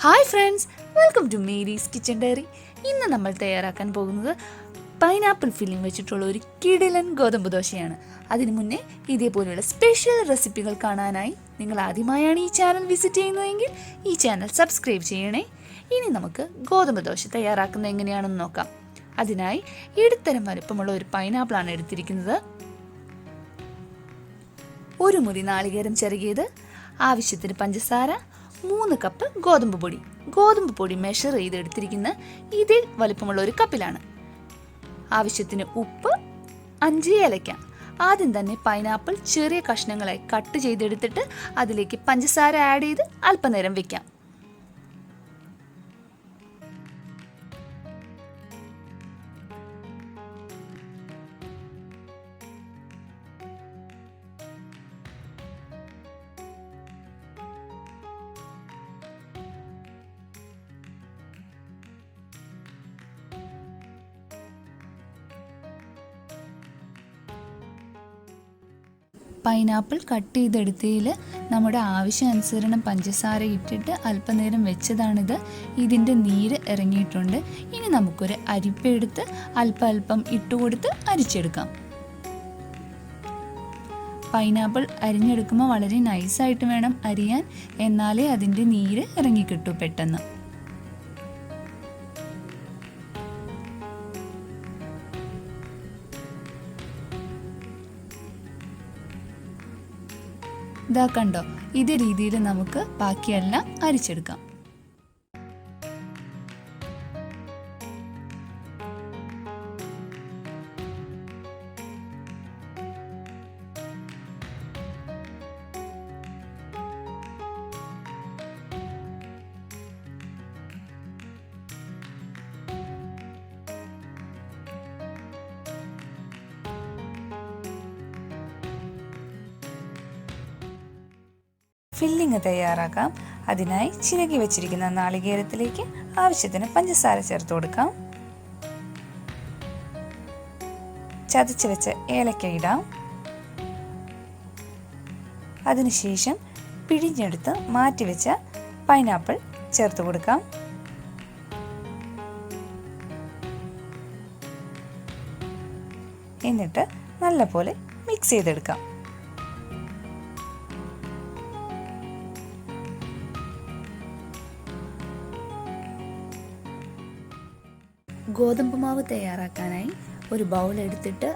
Hi friends, welcome to Mary's kitchen diary. ഇന്ന് നമ്മൾ തയ്യാറാക്കാൻ പോകുന്നത് പൈനാപ്പിൾ ഫില്ലിംഗ് വെച്ചിട്ടുള്ള ഒരു കിടിലൻ ഗോതമ്പ് ദോശയാണ്. അതിനു മുന്നേ ഇതേപോലെയുള്ള സ്പെഷ്യൽ റെസിപ്പികൾ കാണാനായി നിങ്ങൾ ആദ്യമായാണ് ഈ ചാനൽ വിസിറ്റ് ചെയ്യുന്നതെങ്കിൽ ഈ ചാനൽ സബ്സ്ക്രൈബ് ചെയ്യണേ. ഇനി നമുക്ക് ഗോതമ്പ് ദോശ തയ്യാറാക്കുന്നത് എങ്ങനെയാണെന്ന് നോക്കാം. അതിനായി ഇടത്തരം വലുപ്പമുള്ള ഒരു പൈനാപ്പിളാണ് എടുത്തിരിക്കുന്നത്. ഒരു മുറി നാളികേരം ചിരകിയത്, ആവശ്യത്തിന് പഞ്ചസാര, 3 കപ്പ് ഗോതമ്പ് പൊടി മെഷർ ചെയ്തെടുത്തിരിക്കുന്ന ഇതേ വലുപ്പമുള്ള ഒരു കപ്പിലാണ്. ആവശ്യത്തിന് ഉപ്പ്, 5 ഏലക്ക. ആദ്യം തന്നെ പൈനാപ്പിൾ ചെറിയ കഷ്ണങ്ങളായി കട്ട് ചെയ്തെടുത്തിട്ട് അതിലേക്ക് പഞ്ചസാര ആഡ് ചെയ്ത് അല്പനേരം വെക്കാം. പൈനാപ്പിൾ കട്ട് ചെയ്തെടുത്തതിൽ നമ്മുടെ ആവശ്യാനുസരണം പഞ്ചസാര ഇട്ടിട്ട് അല്പനേരം വെച്ചതാണിത്. ഇതിൻ്റെ നീര് ഇറങ്ങിയിട്ടുണ്ട്. ഇനി നമുക്കൊരു അരിപ്പ എടുത്ത് അല്പം ഇട്ടുകൊടുത്ത് അരിച്ചെടുക്കാം. പൈനാപ്പിൾ അരിഞ്ഞെടുക്കുമ്പോൾ വളരെ നൈസായിട്ട് വേണം അരിയാൻ, എന്നാലേ അതിൻ്റെ നീര് ഇറങ്ങിക്കിട്ടൂ പെട്ടെന്ന്. ഇതാ കണ്ടോ, ഇതേ രീതിയിൽ നമുക്ക് ബാക്കിയെല്ലാം അരിച്ചെടുക്കാം. ഫില്ലിങ് തയ്യാറാക്കാം. അതിനായി ചിരകി വെച്ചിരിക്കുന്ന നാളികേരത്തിലേക്ക് ആവശ്യത്തിന് പഞ്ചസാര ചേർത്ത് കൊടുക്കാം. ചതച്ച് വെച്ച ഏലക്ക ഇടാം. അതിനുശേഷം പിഴിഞ്ഞെടുത്ത് മാറ്റിവെച്ച പൈനാപ്പിൾ ചേർത്ത് കൊടുക്കാം. എന്നിട്ട് നല്ലപോലെ മിക്സ് ചെയ്തെടുക്കാം. ഗോതമ്പ് മാവ് തയ്യാറാക്കാനായി ഒരു ബൗൾ എടുത്തിട്ട്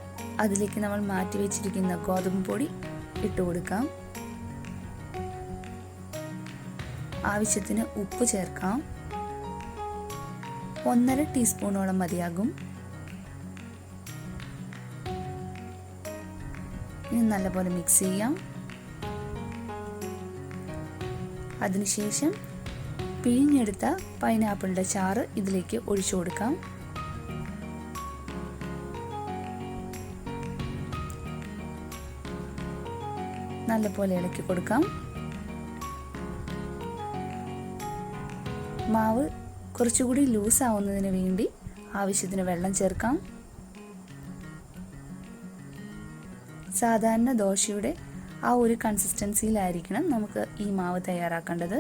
അതിലേക്ക് നമ്മൾ മാറ്റി വെച്ചിരിക്കുന്ന ഗോതമ്പ് പൊടി ഇട്ട് കൊടുക്കാം. ആവശ്യത്തിന് ഉപ്പ് ചേർക്കാം. 1.5 ടീസ്പൂണോളം മതിയാകും. ഇനി നല്ലപോലെ മിക്സ് ചെയ്യാം. അതിനുശേഷം പിഴിഞ്ഞെടുത്ത പൈനാപ്പിളിൻ്റെ ചാറ് ഇതിലേക്ക് ഒഴിച്ചു കൊടുക്കാം. നല്ലപോലെ ഇളക്കി കൊടുക്കാം. മാവ് കുറച്ചുകൂടി ലൂസ് ആവുന്നതിന് വേണ്ടി ആവശ്യത്തിന് വെള്ളം ചേർക്കാം. സാധാരണ ദോശയുടെ ആ ഒരു കൺസിസ്റ്റൻസിയിലായിരിക്കണം നമുക്ക് ഈ മാവ് തയ്യാറാക്കേണ്ടത്.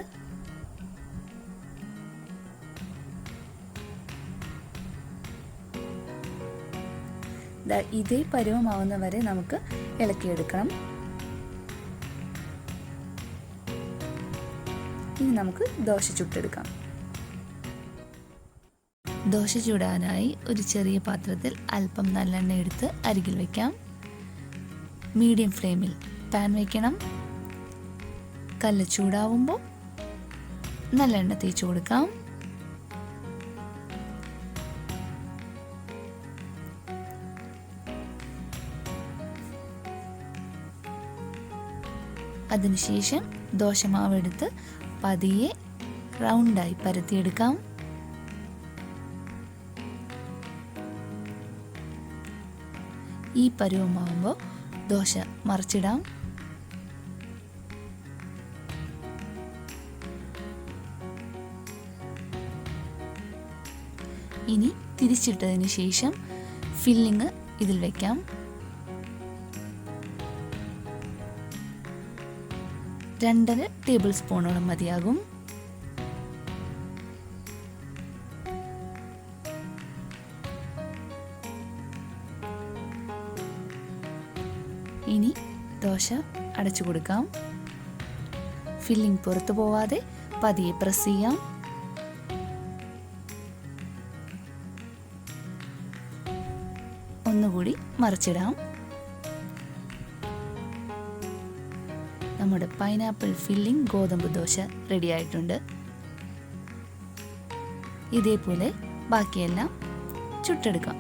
ഇതേ പരുവമാവുന്ന വരെ നമുക്ക് ഇളക്കിയെടുക്കണം. ഇനി നമുക്ക് ദോശ ചുട്ടെടുക്കാം. ദോശ ചുടാനായി ഒരു ചെറിയ പാത്രത്തിൽ അല്പം നല്ലെണ്ണ എടുത്ത് അരികിൽ വയ്ക്കാം. മീഡിയം ഫ്ലെയിമിൽ പാൻ വയ്ക്കണം. കല്ല് ചൂടാവുമ്പോൾ നല്ലെണ്ണ തേച്ച് കൊടുക്കാം. അതിനുശേഷം ദോശമാവ് എടുത്ത് പതിയെ റൗണ്ടായി പരത്തിയെടുക്കാം. ഈ പരുവമാകുമ്പോൾ ദോശ മറിച്ചിടാം. ഇനി തിരിച്ചിട്ടതിന് ശേഷം ഫില്ലിങ് ഇതിൽ വയ്ക്കാം. 2.5 ടേബിൾ സ്പൂണോളം മതിയാകും. ഇനി ദോശ അടച്ചു കൊടുക്കാം. ഫില്ലിംഗ് പുറത്തു പോവാതെ പതിയെ പ്രസ് ചെയ്യാം. ഒന്നുകൂടി മറിച്ചിടാം. നമ്മുടെ പൈനാപ്പിൾ ഫില്ലിംഗ് ഗോതമ്പ് ദോശ റെഡി ആയിട്ടുണ്ട്. ഇതേപോലെ ബാക്കിയെല്ലാം ചുട്ടെടുക്കാം.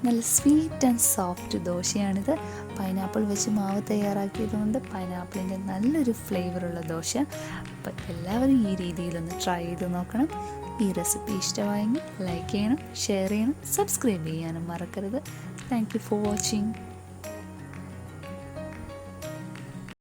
നല്ല സ്വീറ്റ് ആൻഡ് സോഫ്റ്റ് ദോശയാണിത്. പൈനാപ്പിൾ വെച്ച് മാവ് തയ്യാറാക്കിയതുകൊണ്ട് പൈനാപ്പിളിൻ്റെ നല്ലൊരു ഫ്ലേവറുള്ള ദോശ. അപ്പം എല്ലാവരും ഈ രീതിയിലൊന്ന് ട്രൈ ചെയ്ത് നോക്കണം. ഈ റെസിപ്പി ഇഷ്ടമായെങ്കിൽ ലൈക്ക് ചെയ്യണം, ഷെയർ ചെയ്യണം, സബ്സ്ക്രൈബ് ചെയ്യാനും മറക്കരുത്. Thank you for watching.